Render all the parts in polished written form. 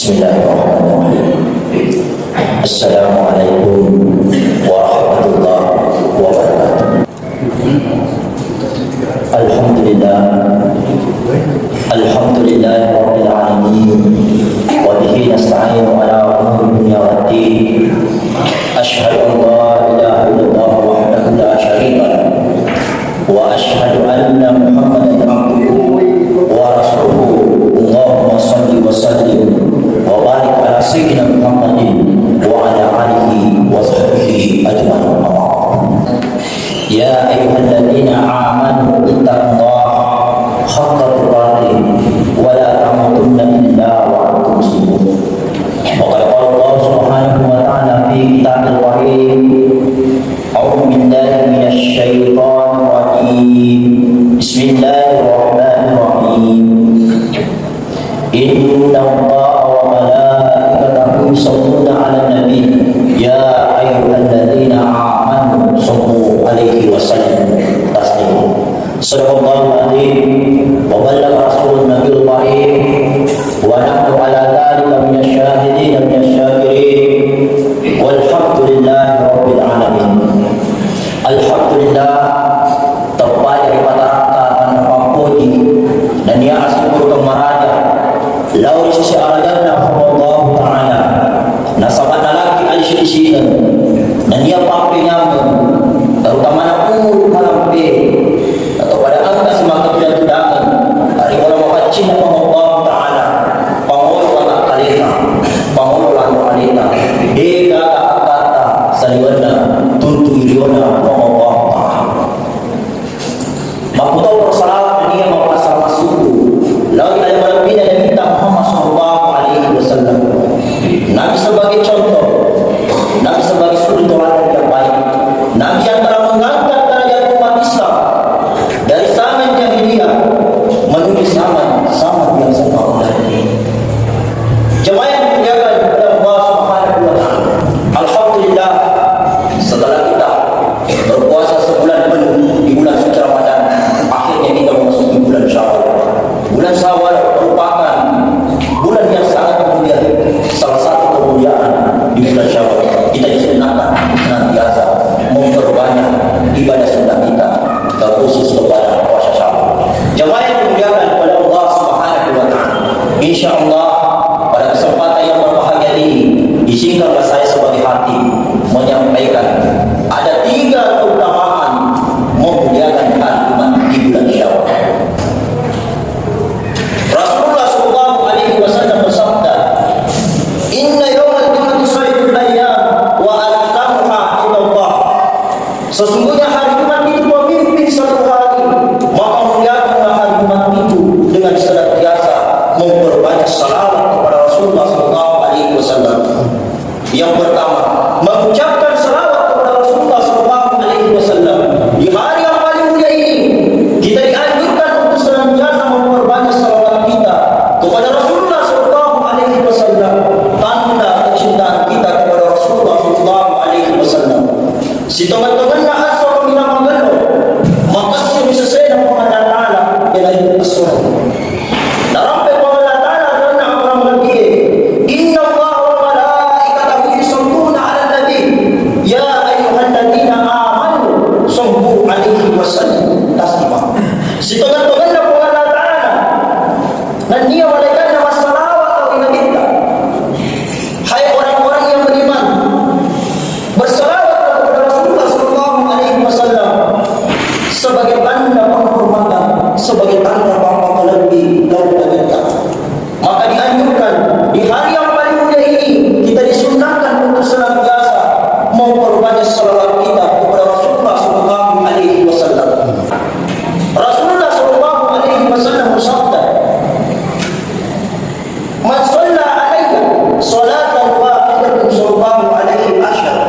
Bismillahirrahmanirrahim. Assalamualaikum warahmatullahi wabarakatuh. Alhamdulillah, alhamdulillah rabbil alamin, wa bihi nasta'inu ala umuri dunya waddin. Asyhadu an la ilaha illallah wahdahu la syarika lahu wa asyhadu anna Muhammadan abduhu wa rasuluhu. Allahumma shalli wa sallim wa barik ala sayyidina Muhammadin wa ala alihi wa sahbihi ajma'in. Ya ayyuhalladzina amanu ittaqullaha haqqa tuqatih wa la tamutunna illa wa antum muslimun. Wa qala Allah subhanahu wa ta'ala fi kitabil karim, a'udzu billahi minasy syaithanir rajim. Bismillahirrahmanirrahim. Inna Allaha wa malaikatahu yusholluna 'alan nabi ya ayyuhalladzina amanu shallu 'alaihi wa sallimu taslima. Shadaqallahu adzim wa ballagha rasulun nabiyul karim wa nahnu 'ala dzalika minasy syahidin minasy syakirin walhamdulillahi rabbil alamin. Alhamdulillah, terbaik daripada kata puji dan dia asyukur kemaraja lau sisi arajana Allah Ta'ala nasabana laki al-syidisidan dan dia papinya terutama umur kalampe atau pada angka semakin tidak-tidakan hari orang mengacin Allah Ta'ala pangolola kalita pangolola kalita ega kata saliwana tuntu iriona Allah Ta'ala makutau bersalawat dan dia mempasal masuk lalu ada berbeda dan kita Muhammad SAW. Nabi sebagai contoh, Nabi sebagai suri teladan yang baik, Nabi yang telah mengangkat derajat umat Islam dari zaman jahiliyah menuju zaman yang sempurna. Jemaah yang dimuliakan kepada Allah Subhanahu wa Ta'ala. Alhamdulillah, setelah kita berpuasa sebulan penuh di bulan suci Ramadan, akhirnya kita memasuki bulan Syawal. Bulan Syawal merupakan bulan yang sangat mulia. Salah satu kemuliaan di bulan Syawal, kita disunahkan senantiasa memperbanyak ibadah sunnah kita, terkhusus kepada puasa Syawal. Jemaah yang dimuliakan kepada Allah Subhanahu wa Ta'ala. Insyaallah pada kesempatan yang berbahagia ini, izinkanlah saya sebagai hati menyampaikan ada 3 keutamaan memuliakan kalimat di bulan Syawal. Rasulullah sallallahu alaihi wasallam bersabda, "Inna yawmal jum'ati khairul ayyam wa atammuha indallah." Sesungguhnya hari Jumat itu pemimpin satu hari, maka muliakanlah hari Jumat itu dengan senantiasa memperbanyak salawat kepada Rasulullah sallallahu alaihi wasallam. Yang pertama, mengucapkan salawat kepada Rasulullah sallallahu alaihi wasallam di hari yang paling mulia ini. Kita dianjurkan untuk senantiasa memperbanyak salawat kita kepada Rasulullah sallallahu alaihi wasallam, tanda kecintaan kita kepada Rasulullah sallallahu alaihi wasallam. Si teman-teman nak asal mina mengeluh, maka si sesuai dengan pengajaran Allah yang asal. Dalam pengajaran Allah dan orang lagi, Inna Allah wa malaikatahu yusholluna 'alan nabi ya ayyuhalladzina amanu shallu 'alaihi wa sallimu taslima. Si teman-teman nak pengajaran Allah dan dia malaikat nama salawat atau ingatita. Hai orang-orang yang beriman, bersalawat kepada Rasulullah sallallahu alaihi wasallam sebagai tanda penghormatan, sebagai tanda bahwa lebih dari kita. Maka dianjurkan di hari yang paling mulia ini kita disunahkan untuk senantiasa memperbanyak salawat kita kepada Rasulullah sallallahu alaihi wasallam. Rasulullah sallallahu alaihi wasallam bersabda, "Man shalla 'alayya salatan wahidatan sallallahu alaihi asyar."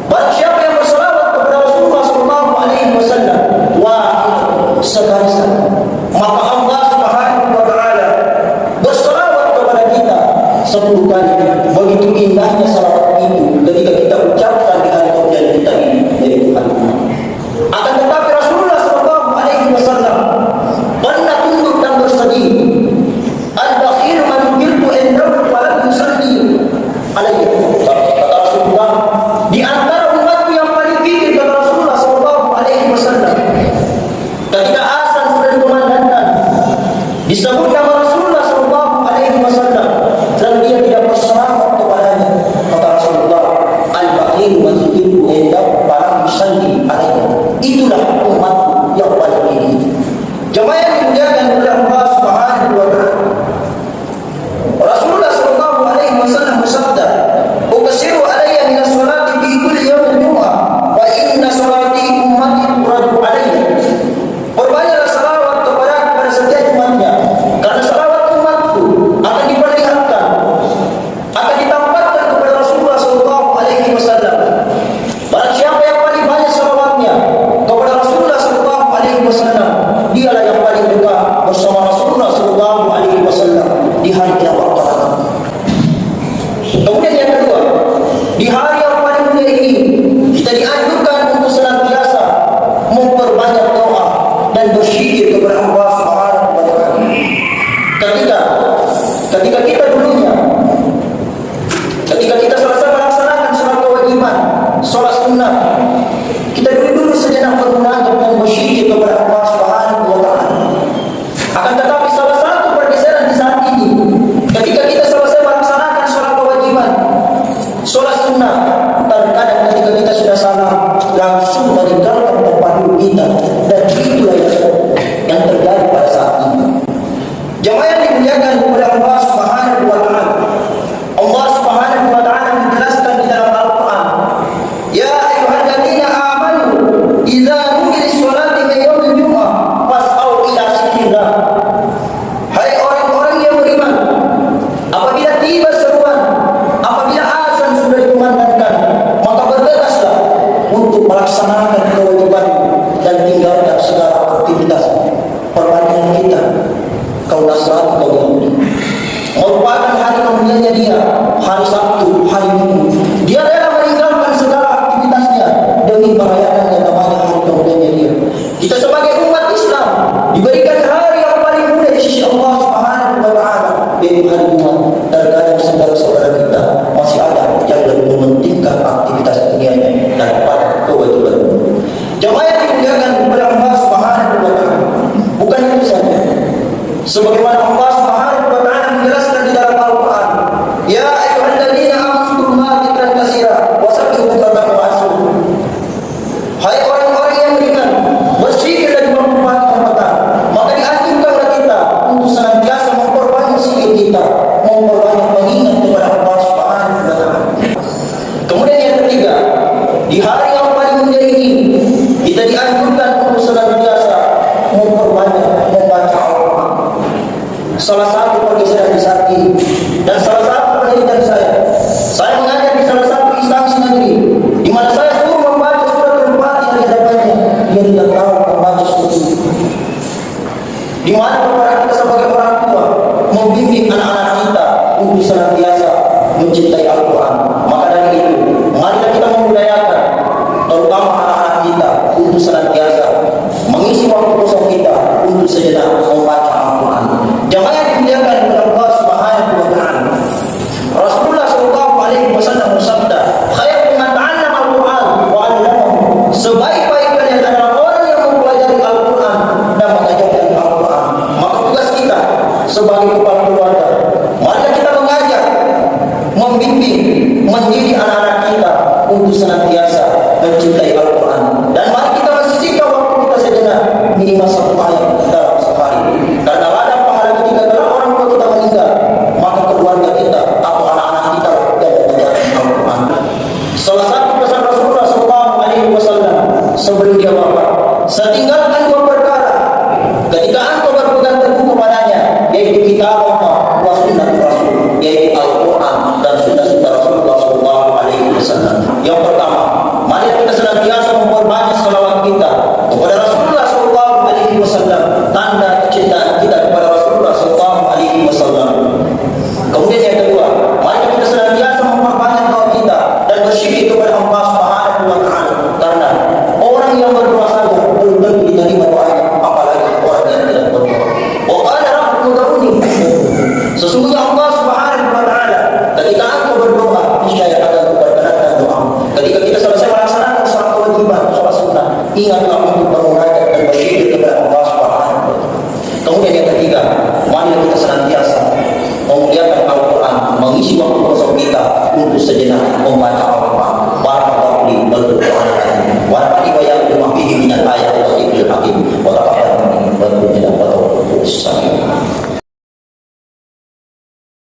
Barang siapa yang bersalawat kepada Rasulullah sallallahu alaihi wasallam sekali saja, maka Allah Subhanahu wa Ta'ala bersalawat kepada kita 10 kali. Begitu indahnya salawat itu ketika kita ucapkan di hari kemuliaan kita ini dari Tuhan. Akan tetapi Rasulullah sallallahu alaihi wasallam pernah tunduk dan bersedih. Al-bakhil man yukiltu indahu wa Disebut nama Rasulullah SAW dan dia tidak bersemangat kepadanya. Kata Rasulullah, al-bakhil wa yuhibbu indah barang yusalli alaihi. Itulah umat yang paling ini. Jemaah yang dimuliakan oleh Allah Subhanahu wa taala. Rasulullah SAW bersabda, "Uqsiru alayya min as-salati fi kulli yawmin jum'ah wa inna salati ummati turadu alayya." Perbanyaklah salawat kepada setiap umatnya, karena salawat umatku akan diperlihatkan, akan ditampakkan kepada Rasulullah SAW. Barang siapa yang paling banyak salawatnya kepada Rasulullah SAW, dialah yang paling dekat bersama Rasulullah SAW di hari kiamat. Kemudian yang kedua, di hari yang paling mulia ini kita dianjurkan untuk senantiasa memperbanyak doa dan berzikir kepada Allah Subhanahu wa taala. Ketika kita dulunya, ketika kita selesai melaksanakan sholat kewajiban, sholat sunnah, kita dulu sejenak bermunajat dan berzikir kepada Allah Subhanahu wa taala. Akan tetapi salah satu pergeseran di saat ini, ketika kita selesai melaksanakan sholat kewajiban, sholat sunnah, terkadang ketika kita sudah salah, langsung meninggalkan tempat duduk kita, dan itulah yang terjadi pada saat ini. Jemaah yang dimuliakan kepada Allah Subhanahu wa taala, Allah Subhanahu wa taala menjelaskan di dalam Al-Quran, "Ya ayyuhalladzina amanu idza nudiya lis-sholati min yaumil jum'ah fas'au ila dzikrillah." Hai orang-orang yang beriman, apabila tiba seruan, apabila azan sudah dikumandangkan, maka bergegaslah untuk melaksanakan kewajiban dan tinggalkan segala aktivitas perbandingan kita. Kau Nasrani, kau Yahudi, merupakan hari kemuliaannya dia, hari Sabtu, hari Minggu. Dia rela meninggalkan segala aktivitasnya demi merayakan yang namanya hari kemuliaannya dia. Kita sebagai umat Islam diberikan hari yang paling mulia di sisi Allah Subhanahu wa taala, yaitu hari Jumat. Terkadang saudara-saudara kita masih ada yang lebih mementingkan aktivitas dunianya daripada kewajiban. Jemaah yang dimuliakan kepada Allah Subhanahu wa taala, bukan itu saja. Sebagaimana Allah Subhanahu wa taala menjelaskan di dalam Al-Quran, "Ya ayyuhalladzina amanu dzkurullaha dzikran katsiran wa sabbihuhu bukratan wa asila." Hai orang-orang yang beriman, berzikir dan bermanfaat petang. Maka dianjurkan kepada kita untuk senantiasa memperbanyak zikir kita, memperbanyak mengingat kepada Allah Subhanahu wa taala. Kemudian yang ketiga, di hari yang paling mulia ini kita dianjurkan untuk senantiasa memperbanyak membaca Al-Quran. Salah satu pergeseran di saat ini dan salah satu pendidikan saya mengajar di salah satu instansi negeri, di mana saya suruh membaca surat Al-Fatihah di hadapannya, dia tidak tahu membaca surat itu. Di mana kepada kita sebagai orang tua membimbing anak-anak kita untuk senantiasa mencintai Al-Quran. Maka dari itu, marilah kita memudayakan terutama anak-anak kita untuk senantiasa mengisi waktu kosong kita untuk sejenak membaca Al-Quran. Jemaah yang dimuliakan oleh Allah Subhanahu wa taala, Rasulullah SAW bersabda, "Khairukum man ta'allama Al-Quran wa 'allamahu." Sebaik-baik kalian adalah orang yang mempelajari Al-Quran dan mengajarkan Al-Quran. Maka tugas kita sebagai kepala